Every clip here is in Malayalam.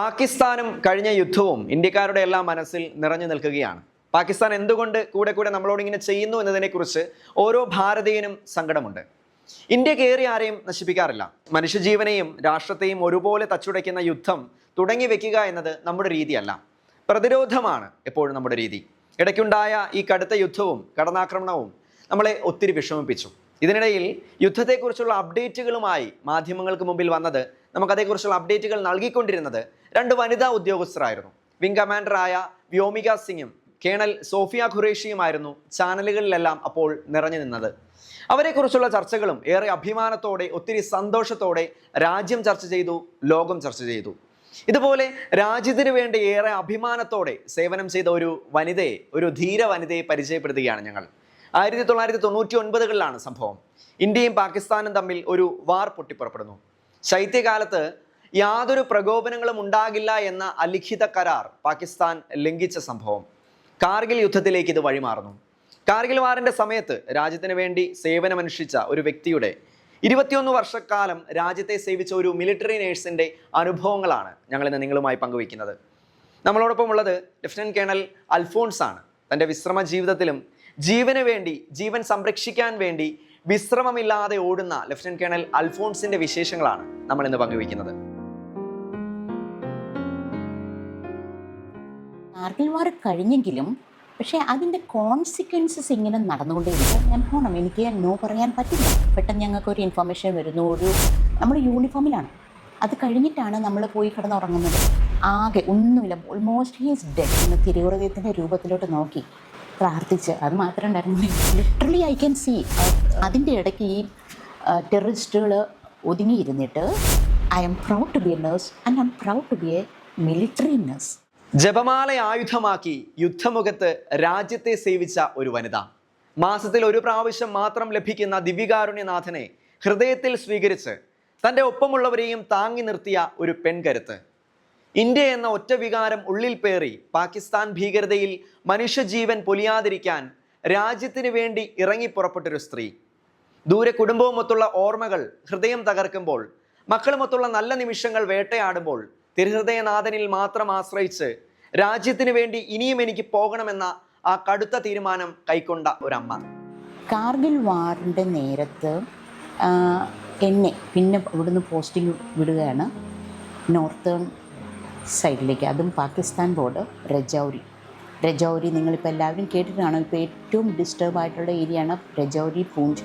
പാകിസ്ഥാനും കഴിഞ്ഞ യുദ്ധവും ഇന്ത്യക്കാരുടെ എല്ലാം മനസ്സിൽ നിറഞ്ഞു നിൽക്കുകയാണ്. പാകിസ്ഥാൻ എന്തുകൊണ്ട് കൂടെ നമ്മളോട് ഇങ്ങനെ ചെയ്യുന്നു എന്നതിനെക്കുറിച്ച് ഓരോ ഭാരതീയനും സങ്കടമുണ്ട്. ഇന്ത്യ കയറി ആരെയും നശിപ്പിക്കാറില്ല. മനുഷ്യജീവനെയും രാഷ്ട്രത്തെയും ഒരുപോലെ തച്ചുടയ്ക്കുന്ന യുദ്ധം തുടങ്ങി വെക്കുക എന്നത് നമ്മുടെ രീതിയല്ല. പ്രതിരോധമാണ് എപ്പോഴും നമ്മുടെ രീതി. ഇടയ്ക്കുണ്ടായ ഈ കടുത്ത യുദ്ധവും കടന്നാക്രമണവും നമ്മളെ ഒത്തിരി വിഷമിപ്പിച്ചു. ഇതിനിടയിൽ യുദ്ധത്തെക്കുറിച്ചുള്ള അപ്ഡേറ്റുകളുമായി മാധ്യമങ്ങൾക്ക് മുമ്പിൽ വന്നത്, നമുക്കതേക്കുറിച്ചുള്ള അപ്ഡേറ്റുകൾ നൽകിക്കൊണ്ടിരുന്നത് രണ്ട് വനിതാ ഉദ്യോഗസ്ഥരായിരുന്നു. വിംഗ് കമാൻഡറായ വ്യോമിക സിംഗും കേണൽ സോഫിയ ഖുറേഷിയുമായിരുന്നു ചാനലുകളിലെല്ലാം അപ്പോൾ നിറഞ്ഞു നിന്നത്. അവരെക്കുറിച്ചുള്ള ചർച്ചകളും ഏറെ അഭിമാനത്തോടെ, ഒത്തിരി സന്തോഷത്തോടെ രാജ്യം ചർച്ച ചെയ്തു, ലോകം ചർച്ച ചെയ്തു. ഇതുപോലെ രാജ്യത്തിന് വേണ്ടി ഏറെ അഭിമാനത്തോടെ സേവനം ചെയ്ത ഒരു ധീര വനിതയെ പരിചയപ്പെടുത്തുകയാണ് ഞങ്ങൾ. 1999കളിലാണ് സംഭവം. ഇന്ത്യയും പാകിസ്ഥാനും തമ്മിൽ ഒരു വാർ പൊട്ടിപ്പുറപ്പെടുന്നു. ശൈത്യകാലത്ത് യാതൊരു പ്രകോപനങ്ങളും ഉണ്ടാകില്ല എന്ന അലിഖിത കരാർ പാകിസ്ഥാൻ ലംഘിച്ച സംഭവം കാർഗിൽ യുദ്ധത്തിലേക്ക് ഇത് വഴിമാറുന്നു. കാർഗിൽ വാറിന്റെ സമയത്ത് രാജ്യത്തിന് വേണ്ടി സേവനമനുഷ്ഠിച്ച ഒരു വ്യക്തിയുടെ 21 വർഷക്കാലം രാജ്യത്തെ സേവിച്ച ഒരു മിലിറ്ററി നേഴ്സിന്റെ അനുഭവങ്ങളാണ് ഞങ്ങൾ ഇന്ന് നിങ്ങളുമായി പങ്കുവയ്ക്കുന്നത്. നമ്മളോടൊപ്പം ഉള്ളത് ലഫ്റ്റനന്റ് കേണൽ അൽഫോൺസ് ആണ്. തൻ്റെ വിശ്രമ ജീവിതത്തിലും ജീവന് വേണ്ടി, ജീവൻ സംരക്ഷിക്കാൻ വേണ്ടി വിശ്രമമില്ലാതെ ഓടുന്ന ലഫ്റ്റനന്റ് കേണൽ അൽഫോൺസിന്റെ വിശേഷങ്ങളാണ് നമ്മൾ ഇന്ന് പങ്കുവയ്ക്കുന്നത്. കാർഗിൽ വാർ കഴിഞ്ഞെങ്കിലും പക്ഷേ അതിൻ്റെ കോൺസിക്വൻസസ് ഇങ്ങനെ നടന്നുകൊണ്ടേയിരിക്കും. ഞാൻ പോകണം, എനിക്ക് നോ പറയാൻ പറ്റില്ല. പെട്ടെന്ന് ഞങ്ങൾക്കൊരു ഇൻഫർമേഷൻ വരുന്നു, നമ്മൾ യൂണിഫോമിലാണ്. അത് കഴിഞ്ഞിട്ടാണ് നമ്മൾ പോയി കിടന്നുറങ്ങുന്നത്. ആകെ ഒന്നുമില്ല, ഓൾമോസ്റ്റ് ഹീസ് ഡെഡ് എന്ന് തിരുഹൃദയത്തിൻ്റെ രൂപത്തിലോട്ട് നോക്കി പ്രാർത്ഥിച്ച്. അത് മാത്രമേ ഉണ്ടായിരുന്നില്ല. Literally I can see. അതിൻ്റെ ഇടയ്ക്ക് ഈ ടെററിസ്റ്റുകൾ ഒതുങ്ങിയിരുന്നിട്ട് I'm proud to be a nurse and I'm proud to be a military nurse. ജപമാല ആയുധമാക്കി യുദ്ധമുഖത്ത് രാജ്യത്തെ സേവിച്ച ഒരു വനിത. മാസത്തിൽ ഒരു പ്രാവശ്യം മാത്രം ലഭിക്കുന്ന ദിവ്യകാരുണ്യനാഥനെ ഹൃദയത്തിൽ സ്വീകരിച്ച് തൻ്റെ ഒപ്പമുള്ളവരെയും താങ്ങി നിർത്തിയ ഒരു പെൺകരുത്ത്. ഇന്ത്യ എന്ന ഒറ്റ വികാരം ഉള്ളിൽ പേറി പാകിസ്ഥാൻ ഭീകരതയിൽ മനുഷ്യജീവൻ പൊലിയാതിരിക്കാൻ രാജ്യത്തിന് വേണ്ടി ഇറങ്ങിപ്പുറപ്പെട്ടൊരു സ്ത്രീ. ദൂരെ കുടുംബവുമൊത്തുള്ള ഓർമ്മകൾ ഹൃദയം തകർക്കുമ്പോൾ, മക്കളുമൊത്തുള്ള നല്ല നിമിഷങ്ങൾ വേട്ടയാടുമ്പോൾ തിരുഹൃദയനാഥനിൽ മാത്രം ആശ്രയിച്ച് രാജ്യത്തിന് വേണ്ടി ഇനിയും എനിക്ക് പോകണമെന്ന ആ കടുത്ത തീരുമാനം കൈക്കൊണ്ട ഒരമ്മ. കാർഗിൽ വാറിൻ്റെ നേരത്ത് എന്നെ പിന്നെ ഇവിടുന്ന് പോസ്റ്റിംഗ് വിടുകയാണ് നോർത്തേൺ സൈഡിലേക്ക്. അതും പാകിസ്ഥാൻ ബോർഡർ രജൗരി നിങ്ങളിപ്പോൾ എല്ലാവരും കേട്ടിട്ടാണ്. ഇപ്പോൾ ഏറ്റവും ഡിസ്റ്റർബ് ആയിട്ടുള്ള ഏരിയയാണ് രജൗരി പൂഞ്ച്.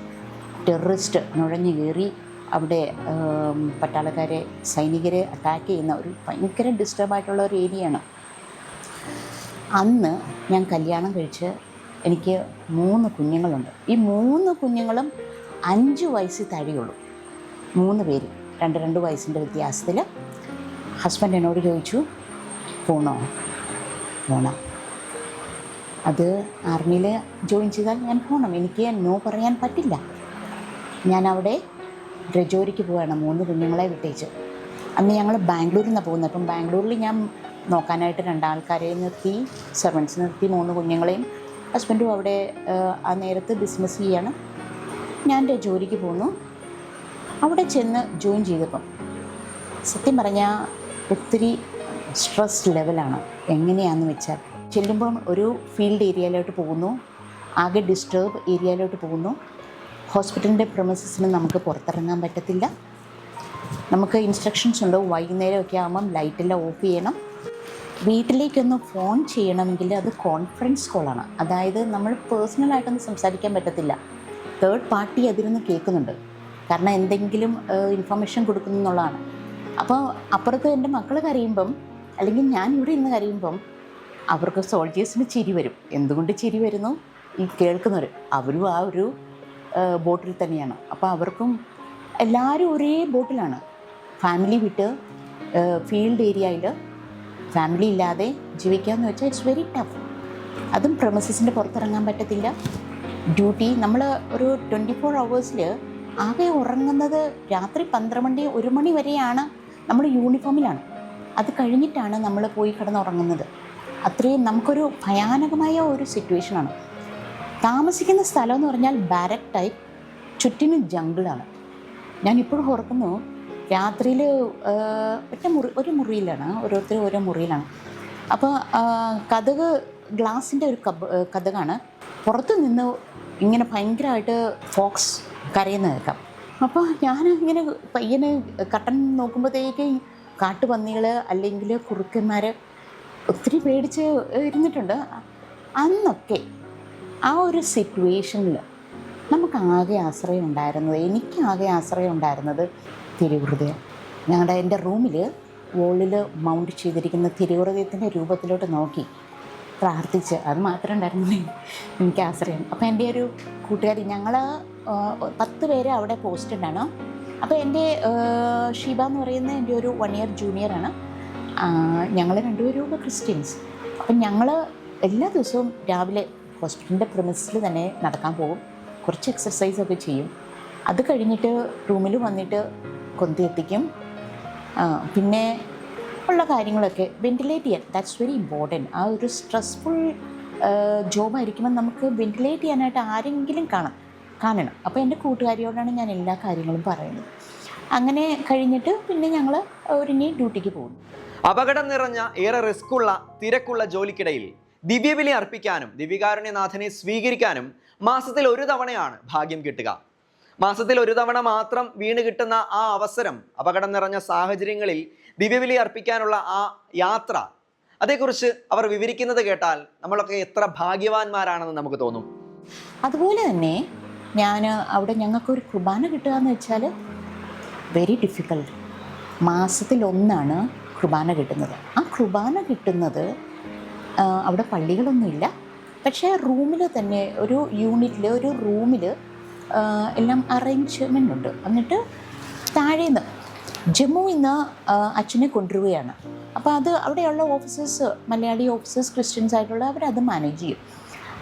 ടെററിസ്റ്റ് നുഴഞ്ഞു കയറി അവിടെ പട്ടാളക്കാരെ, സൈനികരെ അറ്റാക്ക് ചെയ്യുന്ന ഒരു ഭയങ്കര ഡിസ്റ്റർബായിട്ടുള്ള ഒരു ഏരിയയാണ്. അന്ന് ഞാൻ കല്യാണം കഴിച്ച് എനിക്ക് 3 കുഞ്ഞുങ്ങളുണ്ട്. ഈ 3 കുഞ്ഞുങ്ങളും 5 വയസ്സിൽ താഴെയുള്ളൂ. 3 പേര് 2 വയസ്സിൻ്റെ വ്യത്യാസത്തിൽ. ഹസ്ബൻഡ് എന്നോട് ചോദിച്ചു, പോണം. അത് ആർമിയിൽ ജോയിൻ ചെയ്താൽ ഞാൻ പോകണം, എനിക്ക് നോ പറയാൻ പറ്റില്ല. ഞാൻ അവിടെ രജോരിക്ക് പോവുകയാണ് 3 കുഞ്ഞുങ്ങളെ വിട്ടേച്ച്. അന്ന് ഞങ്ങൾ ബാംഗ്ലൂരിൽ നിന്നാണ് പോകുന്നത്. അപ്പം ബാംഗ്ലൂരിൽ ഞാൻ നോക്കാനായിട്ട് 2 ആൾക്കാരെ നിർത്തി, സെർവൻസ് നിർത്തി, 3 കുഞ്ഞുങ്ങളെയും. ഹസ്ബൻഡും അവിടെ ആ നേരത്ത് ബിസിനസ് ചെയ്യാണ്. ഞാൻ രജോരിക്ക് പോന്നു. അവിടെ ചെന്ന് ജോയിൻ ചെയ്തപ്പം സത്യം പറഞ്ഞാൽ ഒത്തിരി സ്ട്രെസ് ലെവലാണ്. എങ്ങനെയാണെന്ന് വെച്ചാൽ, ചെല്ലുമ്പം ഒരു ഫീൽഡ് ഏരിയയിലോട്ട് പോകുന്നു, ആകെ ഡിസ്റ്റർബ് ഏരിയയിലോട്ട് പോകുന്നു. ഹോസ്പിറ്റലിൻ്റെ പ്രമിസസിന് നമുക്ക് പുറത്തിറങ്ങാൻ പറ്റത്തില്ല. നമുക്ക് ഇൻസ്ട്രക്ഷൻസ് ഉണ്ട്, വൈകുന്നേരമൊക്കെ ആകുമ്പം ലൈറ്റെല്ലാം ഓഫ് ചെയ്യണം. വീട്ടിലേക്കൊന്ന് ഫോൺ ചെയ്യണമെങ്കിൽ അത് കോൺഫറൻസ് കോളാണ്. അതായത് നമ്മൾ പേഴ്സണലായിട്ടൊന്നും സംസാരിക്കാൻ പറ്റത്തില്ല. തേർഡ് പാർട്ടി അതിരുന്ന് കേൾക്കുന്നുണ്ട്, കാരണം എന്തെങ്കിലും ഇൻഫർമേഷൻ കൊടുക്കുന്നു എന്നുള്ളതാണ്. അപ്പോൾ അപ്പുറത്ത് എൻ്റെ മക്കൾ കരയുമ്പം, അല്ലെങ്കിൽ ഞാൻ ഇവിടെ ഇരുന്ന് കരയുമ്പം അവർക്ക് സോൾജേഴ്സിന് ചിരി വരും. എന്തുകൊണ്ട് ചിരി വരുന്നു? ഈ കേൾക്കുന്നവർ അവരും ആ ഒരു ബോട്ടിൽ തന്നെയാണ്. അപ്പോൾ അവർക്കും എല്ലാവരും ഒരേ ബോട്ടിലാണ്. ഫാമിലി വിട്ട് ഫീൽഡ് ഏരിയയിൽ ഫാമിലി ഇല്ലാതെ ജീവിക്കാമെന്ന് വെച്ചാൽ ഇറ്റ്സ് വെരി ടഫ്. അതും പ്രമിസസിൻ്റെ പുറത്തിറങ്ങാൻ പറ്റത്തില്ല. ഡ്യൂട്ടി നമ്മൾ ഒരു 24 hours ആകെ ഉറങ്ങുന്നത് രാത്രി 12 മണി 1 മണി വരെയാണ്. നമ്മൾ യൂണിഫോമിലാണ്. അത് കഴിഞ്ഞിട്ടാണ് നമ്മൾ പോയി കിടന്നുറങ്ങുന്നത്. അത്രയും നമുക്കൊരു ഭയാനകമായ ഒരു സിറ്റുവേഷനാണ്. താമസിക്കുന്ന സ്ഥലം എന്ന് പറഞ്ഞാൽ ബാരക് ടൈപ്പ്, ചുറ്റിനും ജംഗിളാണ്. ഞാനിപ്പോഴും ഓർക്കുന്നു, രാത്രിയിൽ ഒരു മുറിയിലാണ്, ഓരോരുത്തരും ഓരോ മുറിയിലാണ്. അപ്പോൾ കതക് ഗ്ലാസിൻ്റെ ഒരു കതകാണ്. പുറത്ത് നിന്ന് ഇങ്ങനെ ഭയങ്കരമായിട്ട് ഫോക്സ് കരയുന്ന കേൾക്കാം. അപ്പോൾ ഞാൻ ഇങ്ങനെ പയ്യന് കട്ടൻ നോക്കുമ്പോഴത്തേക്ക് കാട്ടുപന്നികൾ അല്ലെങ്കിൽ കുറുക്കന്മാർ ഒത്തിരി പേടിച്ച് ഇരുന്നിട്ടുണ്ട്. അന്നൊക്കെ ആ ഒരു സിറ്റുവേഷനിൽ നമുക്കാകെ ആശ്രയം ഉണ്ടായിരുന്നത്, എനിക്കാകെ ആശ്രയം ഉണ്ടായിരുന്നത് തിരുഹൃദയം. എൻ്റെ റൂമിൽ വോളിൽ മൗണ്ട് ചെയ്തിരിക്കുന്ന തിരുഹൃദയത്തിൻ്റെ രൂപത്തിലോട്ട് നോക്കി പ്രാർത്ഥിച്ച്, അത് മാത്രമേ ഉണ്ടായിരുന്നുള്ളൂ എനിക്ക് ആശ്രയം. അപ്പോൾ എൻ്റെ ഒരു കൂട്ടുകാരി, ഞങ്ങൾ 10 പേര് അവിടെ പോസ്റ്റഡ് ആണ്. അപ്പോൾ എൻ്റെ ഷീബ എന്ന് പറയുന്ന എൻ്റെ ഒരു 1 year ജൂനിയറാണ്. ഞങ്ങൾ രണ്ടുപേരും ക്രിസ്ത്യൻസ്. അപ്പം ഞങ്ങൾ എല്ലാ ദിവസവും രാവിലെ ഹോസ്പിറ്റലിൻ്റെ പ്രിമിസിൽ തന്നെ നടക്കാൻ പോകും, കുറച്ച് എക്സർസൈസൊക്കെ ചെയ്യും. അത് കഴിഞ്ഞിട്ട് റൂമിൽ വന്നിട്ട് കൊന്തി എത്തിക്കും. പിന്നെ ഉള്ള കാര്യങ്ങളൊക്കെ വെൻറ്റിലേറ്റ് ചെയ്യാൻ, ദാറ്റ്സ് വെരി ഇമ്പോർട്ടൻറ്റ്. ആ ഒരു സ്ട്രെസ്ഫുൾ ജോബായിരിക്കുമ്പോൾ നമുക്ക് വെൻറ്റിലേറ്റ് ചെയ്യാനായിട്ട് ആരെങ്കിലും കാണണം. അപ്പോൾ എൻ്റെ കൂട്ടുകാരിയോടാണ് ഞാൻ എല്ലാ കാര്യങ്ങളും പറയുന്നത്. അങ്ങനെ കഴിഞ്ഞിട്ട് പിന്നെ ഞങ്ങൾ ഒരുങ്ങി ഡ്യൂട്ടിക്ക് പോകുന്നു. അപകടം നിറഞ്ഞ ഏറെ റിസ്ക്കുള്ള തിരക്കുള്ള ജോലിക്കിടയിൽ ദിവ്യബലി അർപ്പിക്കാനും ദിവ്യകാരുണ്യനാഥനെ സ്വീകരിക്കാനും മാസത്തിൽ ഒരു തവണയാണ് ഭാഗ്യം കിട്ടുക. മാസത്തിൽ ഒരു തവണ മാത്രം വീണ് കിട്ടുന്ന ആ അവസരം, അപകടം നിറഞ്ഞ സാഹചര്യങ്ങളിൽ ദിവ്യബലി അർപ്പിക്കാനുള്ള ആ യാത്ര, അതേക്കുറിച്ച് അവർ വിവരിക്കുന്നത് കേട്ടാൽ നമ്മളൊക്കെ എത്ര ഭാഗ്യവാന്മാരാണെന്ന് നമുക്ക് തോന്നും. അതുപോലെ തന്നെ ഞാൻ അവിടെ ഞങ്ങൾക്കൊരു കുർബാന കിട്ടുക എന്ന് വെച്ചാൽ വെരി ഡിഫിക്കൽട്ട്. മാസത്തിൽ 1 കുർബാന കിട്ടുന്നത്. ആ കുർബാന കിട്ടുന്നത് അവിടെ പള്ളികളൊന്നുമില്ല, പക്ഷേ റൂമിൽ തന്നെ ഒരു യൂണിറ്റിൽ, ഒരു റൂമിൽ എല്ലാം അറേഞ്ച്മെൻ്റ് ഉണ്ട്. എന്നിട്ട് താഴേന്ന് ജമ്മുവിൽ നിന്ന് അച്ഛനെ കൊണ്ടുവരികയാണ്. അപ്പോൾ അത് അവിടെയുള്ള ഓഫീസേഴ്സ്, മലയാളി ഓഫീസേഴ്സ്, ക്രിസ്ത്യൻസ് ആയിട്ടുള്ള അവരത് മാനേജ് ചെയ്യും.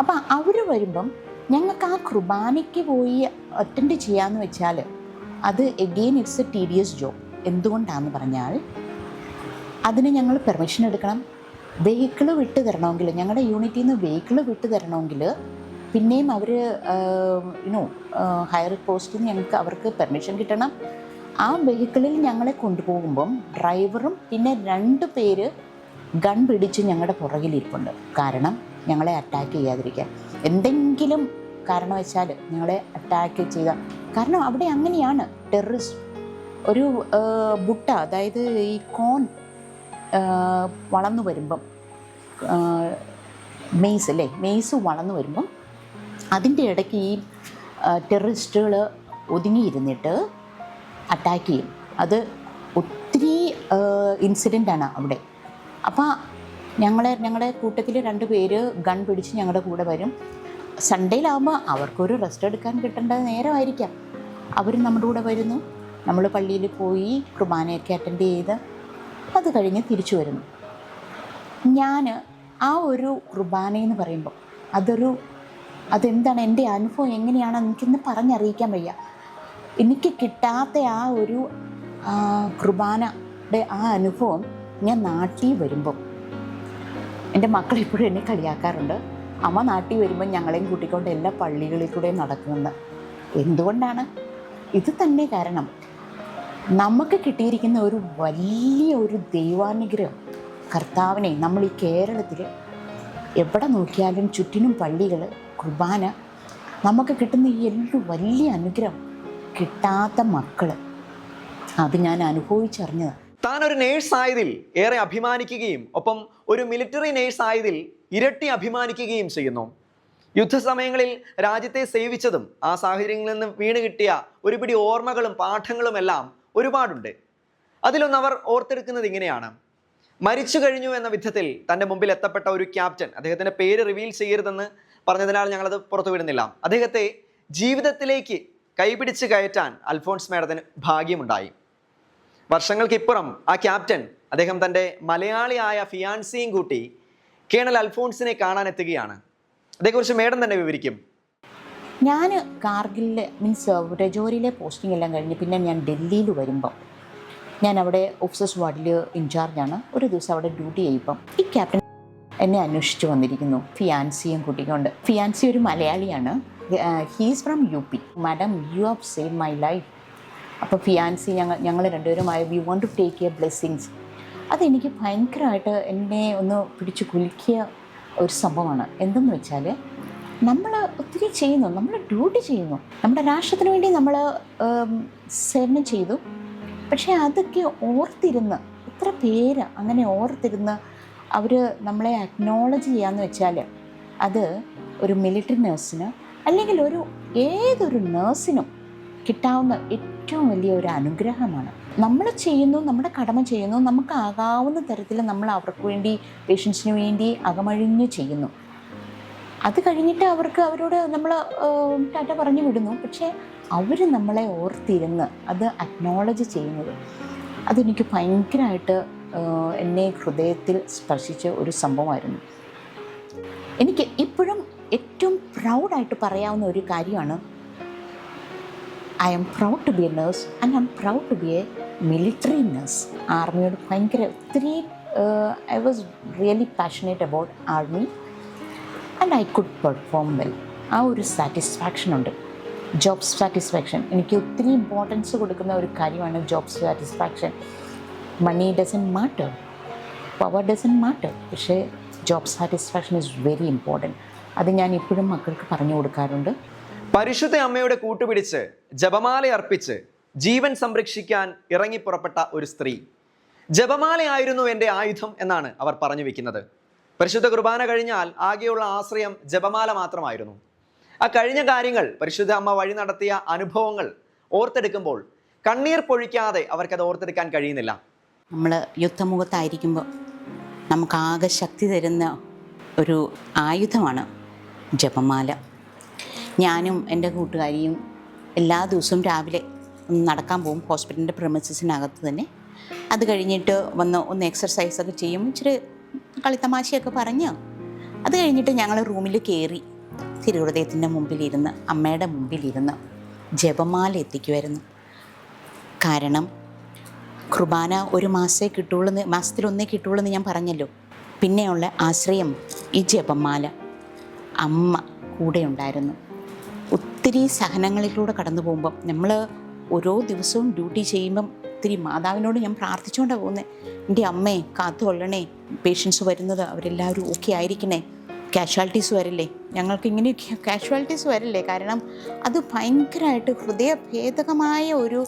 അപ്പോൾ അവർ വരുമ്പം ഞങ്ങൾക്ക് ആ കുർബാനയ്ക്ക് പോയി അറ്റൻഡ് ചെയ്യാമെന്ന് വെച്ചാൽ അത് again it's A tedious job. എന്തുകൊണ്ടാണെന്ന് പറഞ്ഞാൽ അതിന് ഞങ്ങൾ പെർമിഷൻ എടുക്കണം. വെഹിക്കിൾ വിട്ട് തരണമെങ്കിൽ, ഞങ്ങളുടെ യൂണിറ്റിൽ നിന്ന് വെഹിക്കിൾ വിട്ട് തരണമെങ്കിൽ പിന്നെയും അവർ ഹയർ പോസ്റ്റിൽ നിന്ന് അവർക്ക് പെർമിഷൻ കിട്ടണം. ആ വെഹിക്കിളിൽ ഞങ്ങളെ കൊണ്ടുപോകുമ്പം ഡ്രൈവറും പിന്നെ 2 പേര് ഗൺ പിടിച്ച് ഞങ്ങളുടെ പുറകിലിരിപ്പുണ്ട്. കാരണം ഞങ്ങളെ അറ്റാക്ക് ചെയ്യാതിരിക്കാൻ. എന്തെങ്കിലും കാരണവശാൽ ഞങ്ങളെ അറ്റാക്ക് ചെയ്ത, കാരണം അവിടെ അങ്ങനെയാണ് ടെററിസ്റ്റ്. ഒരു ബുട്ട, അതായത് ഈ കോൺ വളർന്നു വരുമ്പം, മെയ്സ് വളർന്നു വരുമ്പം അതിൻ്റെ ഇടയ്ക്ക് ഈ ടെററിസ്റ്റുകൾ ഒതുങ്ങിയിരുന്നിട്ട് അറ്റാക്ക് ചെയ്യും. അത് ഒത്തിരി ഇൻസിഡൻ്റാണ് അവിടെ. അപ്പോൾ ഞങ്ങളുടെ കൂട്ടത്തിൽ 2 പേര് ഗൺ പിടിച്ച് ഞങ്ങളുടെ കൂടെ വരും. സൺഡേയിലാകുമ്പോൾ അവർക്കൊരു റെസ്റ്റ് എടുക്കാൻ കിട്ടേണ്ട നേരമായിരിക്കാം. അവർ നമ്മുടെ കൂടെ വരുന്നു. നമ്മൾ പള്ളിയിൽ പോയി കുർബാനയൊക്കെ അറ്റൻഡ് ചെയ്ത് അത് കഴിഞ്ഞ് തിരിച്ചു വരുന്നു. ഞാൻ ആ ഒരു കുർബാനയെന്ന് പറയുമ്പോൾ അതെന്താണ്, എൻ്റെ അനുഭവം എങ്ങനെയാണെന്ന് എനിക്കിന്ന് പറഞ്ഞറിയിക്കാൻ വയ്യ. എനിക്ക് കിട്ടാത്ത ആ ഒരു കുർബാനയുടെ ആ അനുഭവം ഞാൻ നാട്ടിൽ വരുമ്പം, എൻ്റെ മക്കൾ ഇപ്പോഴും എന്നെ കളിയാക്കാറുണ്ട്, അമ്മ നാട്ടിൽ വരുമ്പം ഞങ്ങളെയും കൂട്ടിക്കൊണ്ട് എല്ലാ പള്ളികളിൽ കൂടെയും നടക്കുന്നത്. എന്തുകൊണ്ടാണ്? ഇത് തന്നെ കാരണം. നമുക്ക് കിട്ടിയിരിക്കുന്ന ഒരു വലിയ ഒരു ദൈവാനുഗ്രഹം, കർത്താവിനെ നമ്മൾ ഈ കേരളത്തിൽ എവിടെ നോക്കിയാലും ചുറ്റിനും പള്ളികൾ, കുർബാന, നമുക്ക് കിട്ടുന്ന ഈ വലിയ അനുഗ്രഹം കിട്ടാത്ത മക്കൾ, അത് ഞാൻ അനുഭവിച്ചറിഞ്ഞത്. താൻ ഒരു നേഴ്സ് ആയതിൽ ഏറെ അഭിമാനിക്കുകയും ഒപ്പം ഒരു മിലിറ്ററി നേഴ്സ് ആയതിൽ ഇരട്ടി അഭിമാനിക്കുകയും ചെയ്യുന്നു. യുദ്ധസമയങ്ങളിൽ രാജ്യത്തെ സേവിച്ചതും ആ സാഹചര്യങ്ങളിൽ നിന്ന് വീണ് കിട്ടിയ ഒരു പിടി ഓർമ്മകളും പാഠങ്ങളും എല്ലാം ഒരുപാടുണ്ട്. അതിലൊന്ന് അവർ ഓർത്തെടുക്കുന്നത് ഇങ്ങനെയാണ്: മരിച്ചു കഴിഞ്ഞു എന്ന വിധത്തിൽ തൻ്റെ മുമ്പിൽ എത്തപ്പെട്ട ഒരു ക്യാപ്റ്റൻ, അദ്ദേഹത്തിൻ്റെ പേര് റിവീൽ ചെയ്യരുതെന്ന് പറഞ്ഞതിനാൽ ഞങ്ങളത് പുറത്തുവിടുന്നില്ല, അദ്ദേഹത്തെ ജീവിതത്തിലേക്ക് കൈപിടിച്ച് കയറ്റാൻ അൽഫോൺസ് മേഡത്തിന് ഭാഗ്യമുണ്ടായി. വർഷങ്ങൾക്കിപ്പുറം ആ ക്യാപ്റ്റൻ, അദ്ദേഹം തൻ്റെ മലയാളിയായ ഫിയാൻസിയും കൂട്ടി കേണൽ അൽഫോൺസിനെ കാണാനെത്തുകയാണ്. അതേക്കുറിച്ച് മേഡം തന്നെ വിവരിക്കും. ഞാൻ കാർഗിലിൽ രജോരിയിലെ പോസ്റ്റിംഗ് എല്ലാം കഴിഞ്ഞ് പിന്നെ ഞാൻ ഡൽഹിയിൽ വരുമ്പം, ഞാൻ അവിടെ ഓഫീസേഴ്സ് വാർഡിൽ ഇൻചാർജാണ്. ഒരു ദിവസം അവിടെ ഡ്യൂട്ടി ചെയ്യുമ്പം ഈ ക്യാപ്റ്റൻ എന്നെ അന്വേഷിച്ച് വന്നിരിക്കുന്നു, ഫിയാൻസിയും കൂട്ടിക്കൊണ്ട്. ഫിയാൻസി ഒരു മലയാളിയാണ്. He's from UP. Madam, you have save my life. അപ്പോൾ ഫിയാൻസി ഞങ്ങൾ രണ്ടുപേരുമായി we want to take a blessings. അതെനിക്ക് ഭയങ്കരമായിട്ട് എന്നെ ഒന്ന് പിടിച്ച് കുലുക്കിയ ഒരു സംഭവമാണ്. എന്തെന്ന് വെച്ചാൽ നമ്മൾ ഒത്തിരി ചെയ്യുന്നു, നമ്മൾ ഡ്യൂട്ടി ചെയ്യുന്നു, നമ്മുടെ രാഷ്ട്രത്തിന് വേണ്ടി നമ്മൾ സേവനം ചെയ്തു. പക്ഷേ അതൊക്കെ ഓർത്തിരുന്ന് എത്ര പേര് അങ്ങനെ ഓർത്തിരുന്ന് അവർ നമ്മളെ അക്നോളജ് ചെയ്യാന്ന് വെച്ചാൽ അത് ഒരു മിലിറ്ററി നേഴ്സിന് അല്ലെങ്കിൽ ഏതൊരു നേഴ്സിനും കിട്ടാവുന്ന ഏറ്റവും വലിയ ഒരു അനുഗ്രഹമാണ്. നമ്മൾ ചെയ്യുന്നു, നമ്മുടെ കടമ ചെയ്യുന്നു, നമുക്കാകാവുന്ന തരത്തിൽ നമ്മൾ അവർക്ക് വേണ്ടി, പേഷ്യൻസിന് വേണ്ടി അകമഴിഞ്ഞ് ചെയ്യുന്നു. അത് കഴിഞ്ഞിട്ട് അവരോട് നമ്മൾ ടാറ്റ പറഞ്ഞു വിടുന്നു. പക്ഷേ അവർ നമ്മളെ ഓർത്തിരുന്ന് അത് അക്നോളജ് ചെയ്യുന്നത് അതെനിക്ക് ഭയങ്കരമായിട്ട് എന്നെ ഹൃദയത്തിൽ സ്പർശിച്ച ഒരു സംഭവമായിരുന്നു. എനിക്ക് ഇപ്പോഴും ഏറ്റവും പ്രൗഡായിട്ട് പറയാവുന്ന ഒരു കാര്യമാണ് I am proud to be a nurse and I am proud to be a military nurse. ആർമിയോട് ഭയങ്കര ഒത്തിരി I was really passionate about army and I could perform well. ആ ഒരു സാറ്റിസ്ഫാക്ഷൻ ഉണ്ട്, ജോബ് സാറ്റിസ്ഫാക്ഷൻ. എനിക്ക് ഒത്തിരി ഇമ്പോർട്ടൻസ് കൊടുക്കുന്ന ഒരു കാര്യമാണ് job satisfaction. Money doesn't matter, power doesn't matter, പക്ഷേ job satisfaction is very important. അത് ഞാൻ ഇപ്പോഴും മക്കൾക്ക് പറഞ്ഞു കൊടുക്കാറുണ്ട്. പരിശുദ്ധ അമ്മയുടെ കൂട്ടുപിടിച്ച് ജപമാല അർപ്പിച്ച് ജീവൻ സംരക്ഷിക്കാൻ ഇറങ്ങിപ്പുറപ്പെട്ട ഒരു സ്ത്രീ. ജപമാലയായിരുന്നു എൻ്റെ ആയുധം എന്നാണ് അവർ പറഞ്ഞു വെക്കുന്നത്. പരിശുദ്ധ കുർബാന കഴിഞ്ഞാൽ ആകെയുള്ള ആശ്രയം ജപമാല മാത്രമായിരുന്നു. ആ കഴിഞ്ഞ കാര്യങ്ങൾ, പരിശുദ്ധ അമ്മ വഴി നടത്തിയ അനുഭവങ്ങൾ ഓർത്തെടുക്കുമ്പോൾ കണ്ണീർ പൊഴിക്കാതെ അവർക്കത് ഓർത്തെടുക്കാൻ കഴിയുന്നില്ല. നമ്മൾ യുദ്ധമുഖത്തായിരിക്കുമ്പോൾ നമുക്കാകെ ശക്തി തരുന്ന ഒരു ആയുധമാണ് ജപമാല. ഞാനും എൻ്റെ കൂട്ടുകാരിയും എല്ലാ ദിവസവും രാവിലെ ഒന്ന് നടക്കാൻ പോകും, ഹോസ്പിറ്റലിൻ്റെ പ്രിമിസസിനകത്ത് തന്നെ. അത് കഴിഞ്ഞിട്ട് ഒന്ന് എക്സർസൈസൊക്കെ ചെയ്യും, ഇച്ചിരി കളിത്തമാശയൊക്കെ പറഞ്ഞ് അത് കഴിഞ്ഞിട്ട് ഞങ്ങൾ റൂമിൽ കയറി തിരുഹൃദയത്തിൻ്റെ മുമ്പിലിരുന്ന്, അമ്മയുടെ മുമ്പിലിരുന്ന് ജപമാല എത്തിക്കുമായിരുന്നു. കാരണം കുർബാന ഒരു മാസത്തിലൊന്നേ കിട്ടുള്ളൂ എന്ന് ഞാൻ പറഞ്ഞല്ലോ. പിന്നെയുള്ള ആശ്രയം ഈ ജപമാല. അമ്മ കൂടെ ഉണ്ടായിരുന്നു. ഒത്തിരി സഹനങ്ങളിലൂടെ കടന്നു പോകുമ്പം നമ്മൾ ഓരോ ദിവസവും ഡ്യൂട്ടി ചെയ്യുമ്പം ഒത്തിരി മാതാവിനോട് ഞാൻ പ്രാർത്ഥിച്ചുകൊണ്ടാണ് പോകുന്നത്. എൻ്റെ അമ്മയെ കാത്തുകൊള്ളണേ, പേഷ്യൻസ് വരുന്നത് അവരെല്ലാവരും ഓക്കെ ആയിരിക്കണേ, കാഷ്വാലിറ്റീസ് വരില്ലേ, ഞങ്ങൾക്ക് ഇങ്ങനെ കാഷ്വാലിറ്റീസ് വരില്ലേ. കാരണം അത് ഭയങ്കരമായിട്ട് ഹൃദയഭേദകമായ ഒരു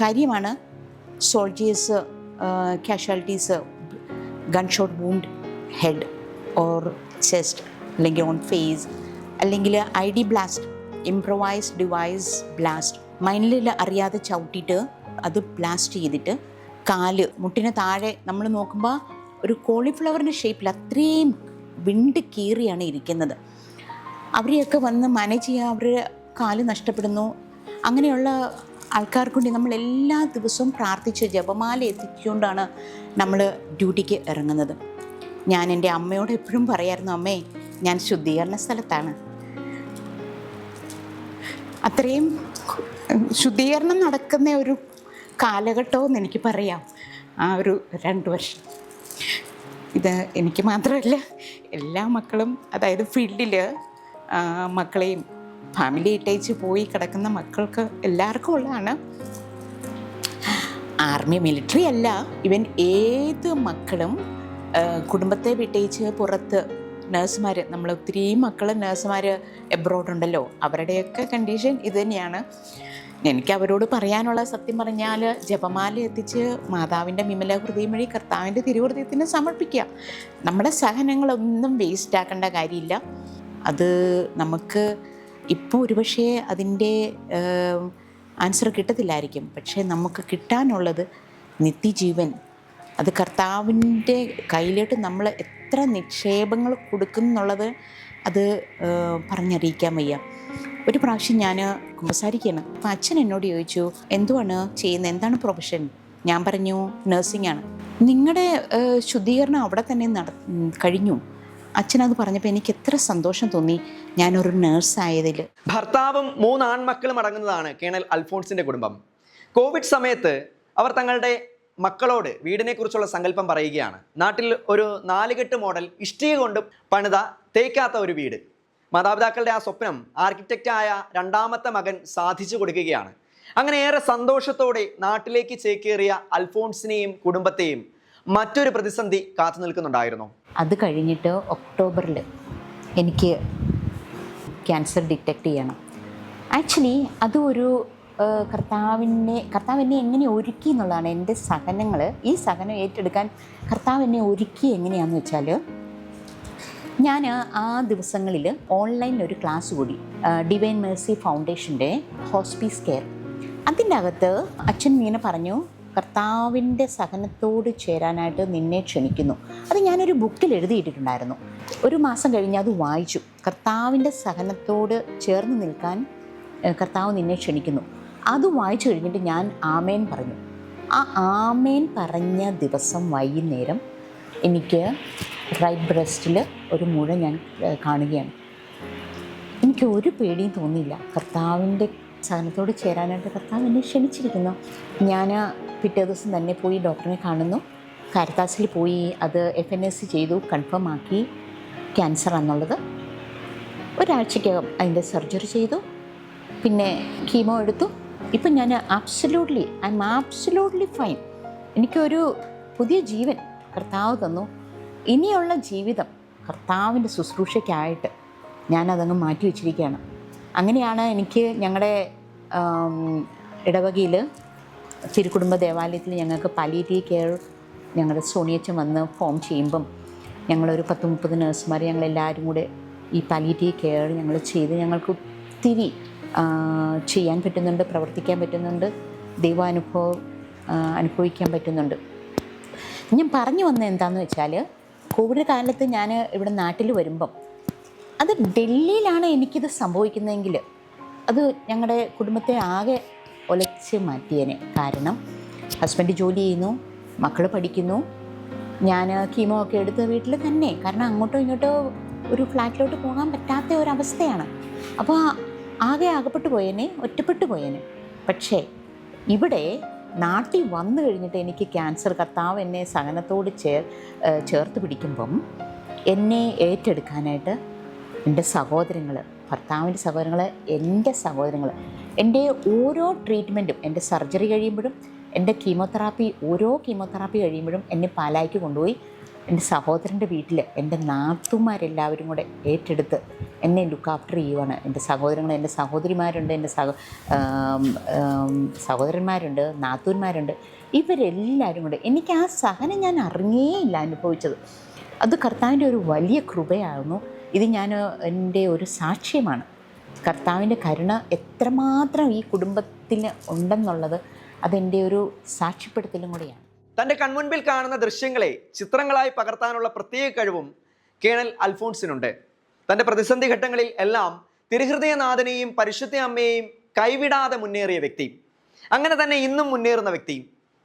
കാര്യമാണ്. Soldiers casualties, gun shot wound head or chest, അല്ലെങ്കിൽ ഓൺ ഫേസ്, അല്ലെങ്കിൽ ID blast, improvised device blast. മൈൻഡിൽ അറിയാതെ ചവിട്ടിയിട്ട് അത് ബ്ലാസ്റ്റ് ചെയ്തിട്ട് മുട്ടിന് താഴെ നമ്മൾ നോക്കുമ്പോൾ ഒരു കോളിഫ്ലവറിൻ്റെ ഷേപ്പിൽ അത്രയും വിണ്ട് കീറിയാണ് ഇരിക്കുന്നത്. അവരെയൊക്കെ വന്ന് മാനേജ് ചെയ്യാൻ അവരുടെ കാല് നഷ്ടപ്പെടുന്നു. അങ്ങനെയുള്ള ആൾക്കാർക്ക് വേണ്ടി നമ്മൾ എല്ലാ ദിവസവും പ്രാർത്ഥിച്ച് ജപമാല എത്തിച്ചുകൊണ്ടാണ് നമ്മൾ ഡ്യൂട്ടിക്ക് ഇറങ്ങുന്നത്. ഞാൻ എൻ്റെ അമ്മയോട് എപ്പോഴും പറയായിരുന്നു, അമ്മേ ഞാൻ ശുദ്ധീകരണ സ്ഥലത്താണ്. അത്രയും ശുദ്ധീകരണം നടക്കുന്ന ഒരു കാലഘട്ടമെന്ന് എനിക്ക് പറയാം. ആ ഒരു 2 വർഷം ഇത് എനിക്ക് മാത്രമല്ല, എല്ലാ മക്കളും, അതായത് ഫീൽഡിൽ മക്കളെയും ഫാമിലി ഇട്ടേച്ച് പോയി കിടക്കുന്ന മക്കൾക്ക് എല്ലാവർക്കും ഉള്ളതാണ്. ആർമി മിലിറ്ററി അല്ല, ഇവൻ ഏത് മക്കളും കുടുംബത്തെ വിട്ടേച്ച് പുറത്ത് നേഴ്സുമാർ, നമ്മൾ ഒത്തിരി മക്കൾ നേഴ്സുമാർ എബ്രോഡുണ്ടല്ലോ, അവരുടെയൊക്കെ കണ്ടീഷൻ ഇത് തന്നെയാണ്. എനിക്ക് അവരോട് പറയാനുള്ള, സത്യം പറഞ്ഞാൽ ജപമാല എത്തിച്ച് മാതാവിൻ്റെ വിമല ഹൃദയം വഴി കർത്താവിൻ്റെ തിരുഹൃദയത്തിന് സമർപ്പിക്കുക. നമ്മുടെ സഹനങ്ങളൊന്നും വേസ്റ്റ് ആക്കേണ്ട കാര്യമില്ല. അത് നമുക്ക് ഇപ്പോൾ ഒരുപക്ഷെ അതിൻ്റെ ആൻസർ കിട്ടത്തില്ലായിരിക്കും, പക്ഷേ നമുക്ക് കിട്ടാനുള്ളത് നിത്യജീവൻ. അത് കർത്താവിൻ്റെ കയ്യിലോട്ട് നമ്മൾ എത്ര നിക്ഷേപങ്ങൾ കൊടുക്കുന്നുള്ളത് അത് പറഞ്ഞറിയിക്കാൻ വയ്യ. ഒരു പ്രാവശ്യം ഞാൻ കുമ്പസാരിക്കുകയാണ്. അപ്പോൾ അച്ഛൻ എന്നോട് ചോദിച്ചു, എന്തുവാണ് ചെയ്യുന്നത്, എന്താണ് പ്രൊഫഷൻ? ഞാൻ പറഞ്ഞു നഴ്സിംഗ് ആണ്. നിങ്ങളുടെ ശുദ്ധീകരണം അവിടെ തന്നെ കഴിഞ്ഞു. അച്ഛനത് പറഞ്ഞപ്പോൾ എനിക്ക് എത്ര സന്തോഷം തോന്നി ഞാനൊരു നേഴ്സായതിൽ. ഭർത്താവും 3 ആൺമക്കളും അടങ്ങുന്നതാണ് കേണൽ അൽഫോൺസിൻ്റെ കുടുംബം. കോവിഡ് സമയത്ത് അവർ തങ്ങളുടെ മക്കളോട് വീടിനെ കുറിച്ചുള്ള സങ്കല്പം പറയുകയാണ്. നാട്ടിൽ ഒരു 4 കെട്ട് മോഡൽ ഇഷ്ടിക കൊണ്ട് പണിത തേക്കാത്ത ഒരു വീട്. മാതാപിതാക്കളുടെ ആ സ്വപ്നം ആർക്കിടെക്റ്റായ 2ാമത്തെ മകൻ സാധിച്ചു കൊടുക്കുകയാണ്. അങ്ങനെ ഏറെ സന്തോഷത്തോടെ നാട്ടിലേക്ക് ചേക്കേറിയ അൽഫോൺസിനെയും കുടുംബത്തെയും മറ്റൊരു പ്രതിസന്ധി കാത്തു നിൽക്കുന്നുണ്ടായിരുന്നു. അത് കഴിഞ്ഞിട്ട് ഒക്ടോബറിൽ എനിക്ക് ക്യാൻസർ ഡിറ്റക്റ്റ് ചെയ്യണം. ആക്ച്വലി അതും ഒരു കർത്താവ് എന്നെ എങ്ങനെ ഒരുക്കി എന്നുള്ളതാണ്. എൻ്റെ സഹനങ്ങൾ, ഈ സഹനം ഏറ്റെടുക്കാൻ കർത്താവ് എന്നെ ഒരുക്കി എങ്ങനെയാണെന്ന് വെച്ചാൽ, ഞാൻ ആ ദിവസങ്ങളിൽ ഓൺലൈനിൽ ഒരു ക്ലാസ് കൂടി, ഡിവൈൻ മേഴ്സി ഫൗണ്ടേഷൻ്റെ ഹോസ്പീസ് കെയർ. അതിൻ്റെ അകത്ത് അച്ഛൻ ഇങ്ങനെ പറഞ്ഞു, കർത്താവിൻ്റെ സഹനത്തോട് ചേരാനായിട്ട് നിന്നെ ക്ഷണിക്കുന്നു. അത് ഞാനൊരു ബുക്കിൽ എഴുതിയിട്ടിട്ടുണ്ടായിരുന്നു. ഒരു മാസം കഴിഞ്ഞ് അത് വായിച്ചു. കർത്താവിൻ്റെ സഹനത്തോട് ചേർന്ന് നിൽക്കാൻ കർത്താവ് നിന്നെ ക്ഷണിക്കുന്നു. അത് വായിച്ചു കഴിഞ്ഞിട്ട് ഞാൻ ആമേൻ പറഞ്ഞു. ആ ആമേൻ പറഞ്ഞ ദിവസം വൈകുന്നേരം എനിക്ക് റൈറ്റ് ബ്രസ്റ്റിൽ ഒരു മുഴ ഞാൻ കാണുകയാണ്. എനിക്ക് ഒരു പേടിയും തോന്നിയില്ല. കർത്താവിൻ്റെ സഹനത്തോട് ചേരാനായിട്ട് കർത്താവ് എന്നെ ക്ഷണിച്ചിരിക്കുന്നു. ഞാൻ പിറ്റേ ദിവസം തന്നെ പോയി ഡോക്ടറിനെ കാണുന്നു. കാരിത്താസിൽ പോയി അത് FNAC ചെയ്തു, കൺഫേം ആക്കി ക്യാൻസർ എന്നുള്ളത്. ഒരാഴ്ചയ്ക്കകം അതിൻ്റെ സർജറി ചെയ്തു, പിന്നെ കീമോ എടുത്തു. ഇപ്പം ഞാൻ ഐ എം ആബ്സല്യൂട്ട്ലി ഫൈൻ. എനിക്കൊരു പുതിയ ജീവൻ കർത്താവ് തന്നു. ഇനിയുള്ള ജീവിതം കർത്താവിൻ്റെ ശുശ്രൂഷയ്ക്കായിട്ട് ഞാനതങ്ങ് മാറ്റി വച്ചിരിക്കുകയാണ്. അങ്ങനെയാണ് എനിക്ക് ഞങ്ങളുടെ ഇടവകയിൽ തിരുക്കുടുംബ ദേവാലയത്തിൽ ഞങ്ങൾക്ക് പാലിയേറ്റീവ് കെയർ ഞങ്ങളുടെ സോണിയച്ചൻ വന്ന് ഫോം ചെയ്യുമ്പം ഞങ്ങളൊരു 10-30 നഴ്സുമാർ ഞങ്ങളെല്ലാവരും കൂടെ ഈ പാലിയേറ്റീവ് കെയർ ഞങ്ങൾ ചെയ്ത് ഞങ്ങൾക്ക് ഒത്തിരി ചെയ്യാൻ പറ്റുന്നുണ്ട്, പ്രവർത്തിക്കാൻ പറ്റുന്നുണ്ട്, അനുഭവിക്കാൻ പറ്റുന്നുണ്ട്. ഞാൻ പറഞ്ഞു വന്നത് എന്താണെന്ന് വെച്ചാൽ, കോവിഡ് കാലത്ത് ഞാൻ ഇവിടെ നാട്ടിൽ വരുമ്പം, അത് ഡൽഹിയിലാണ് എനിക്കിത് സംഭവിക്കുന്നതെങ്കിൽ അത് ഞങ്ങളുടെ കുടുംബത്തെ ആകെ ഒലച്ച് മാറ്റിയേനെ. കാരണം ഹസ്ബൻഡ് ജോലി ചെയ്യുന്നു, മക്കൾ പഠിക്കുന്നു, ഞാൻ കീമോ ഒക്കെ എടുത്ത് വീട്ടിൽ തന്നെ. കാരണം അങ്ങോട്ടോ ഇങ്ങോട്ടോ ഒരു ഫ്ലാറ്റിലോട്ട് പോകാൻ പറ്റാത്ത ഒരവസ്ഥയാണ്. അപ്പോൾ ആകെ അകപ്പെട്ടു പോയേനെ, ഒറ്റപ്പെട്ടു പോയേനെ. പക്ഷേ ഇവിടെ നാട്ടിൽ വന്നു കഴിഞ്ഞിട്ട് എനിക്ക് ക്യാൻസർ, കർത്താവ് എന്നെ സഹനത്തോട് ചേർത്ത് പിടിക്കുമ്പം എന്നെ ഏറ്റെടുക്കാനായിട്ട് എൻ്റെ സഹോദരങ്ങൾ, ഭർത്താവിൻ്റെ സഹോദരങ്ങൾ, എൻ്റെ സഹോദരങ്ങൾ, എൻ്റെ ഓരോ ട്രീറ്റ്മെൻറ്റും, എൻ്റെ സർജറി കഴിയുമ്പോഴും, എൻ്റെ ഓരോ കീമോതെറാപ്പി കഴിയുമ്പോഴും എന്നെ പാലായിക്ക് കൊണ്ടുപോയി എൻ്റെ സഹോദരൻ്റെ വീട്ടിൽ എൻ്റെ നാത്തുമാരെല്ലാവരും കൂടെ ഏറ്റെടുത്ത് എന്നെ ലുക്ക് ആഫ്റ്റർ ചെയ്യുവാണ്. എൻ്റെ സഹോദരങ്ങൾ, എൻ്റെ സഹോദരിമാരുണ്ട്, എൻ്റെ സഹോദരന്മാരുണ്ട്, നാത്തൂന്മാരുണ്ട്, ഇവരെല്ലാവരും കൂടെ. എനിക്ക് ആ സഹനം ഞാൻ അറിഞ്ഞേയില്ല അനുഭവിച്ചത്. അത് കർത്താവിൻ്റെ ഒരു വലിയ കൃപയാകുന്നു. ഇത് എൻ്റെ ഒരു സാക്ഷ്യമാണ്. കർത്താവിൻ്റെ കരുണ എത്രമാത്രം ഈ കുടുംബത്തിന് ഉണ്ടെന്നുള്ളത് അതെൻ്റെ ഒരു സാക്ഷ്യപ്പെടുത്തലും കൂടിയാണ്. തൻ്റെ കൺമുൻപിൽ കാണുന്ന ദൃശ്യങ്ങളെ ചിത്രങ്ങളായി പകർത്താനുള്ള പ്രത്യേക കഴിവും കേണൽ അൽഫോൺസിനുണ്ട്. തൻ്റെ പ്രതിസന്ധി ഘട്ടങ്ങളിൽ എല്ലാം തിരുഹൃദയനാഥനെയും പരിശുദ്ധ അമ്മയെയും കൈവിടാതെ മുന്നേറിയ വ്യക്തി, അങ്ങനെ തന്നെ ഇന്നും മുന്നേറുന്ന വ്യക്തി,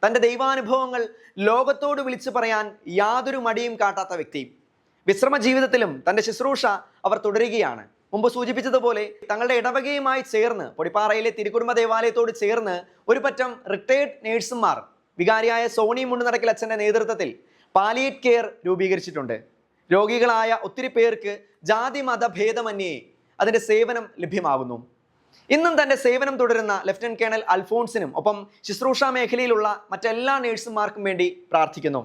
തൻ്റെ ദൈവാനുഭവങ്ങൾ ലോകത്തോട് വിളിച്ചു പറയാൻ യാതൊരു മടിയും കാട്ടാത്ത വ്യക്തി. വിശ്രമ ജീവിതത്തിലും തൻ്റെ ശുശ്രൂഷ അവർ തുടരുകയാണ്. മുമ്പ് സൂചിപ്പിച്ചതുപോലെ തങ്ങളുടെ ഇടവകയുമായി ചേർന്ന്, പൊടിപ്പാറയിലെ തിരുക്കുടുംബ ദേവാലയത്തോട് ചേർന്ന് ഒരു പറ്റം റിട്ടയേർഡ് നേഴ്സുമാർ വികാരിയായ സോണി മുണ്ടുനടക്കൽ അച്ഛൻ്റെ നേതൃത്വത്തിൽ പാലിയേറ്റ് കെയർ രൂപീകരിച്ചിട്ടുണ്ട്. രോഗികളായ ഒത്തിരി പേർക്ക് ജാതി മത ഭേദമന്യേ അതിൻ്റെ സേവനം ലഭ്യമാകുന്നു. ഇന്നും തൻ്റെ സേവനം തുടരുന്ന ലഫ്റ്റനന്റ് കേണൽ അൽഫോൺസിനും ഒപ്പം ശുശ്രൂഷ മേഖലയിലുള്ള മറ്റെല്ലാ നേഴ്സുമാർക്കും വേണ്ടി പ്രാർത്ഥിക്കുന്നു.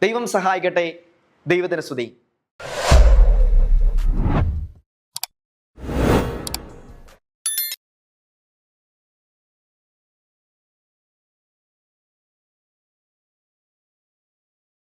ദൈവം സഹായിക്കട്ടെ. ദൈവത്തിന് സ്തുതി.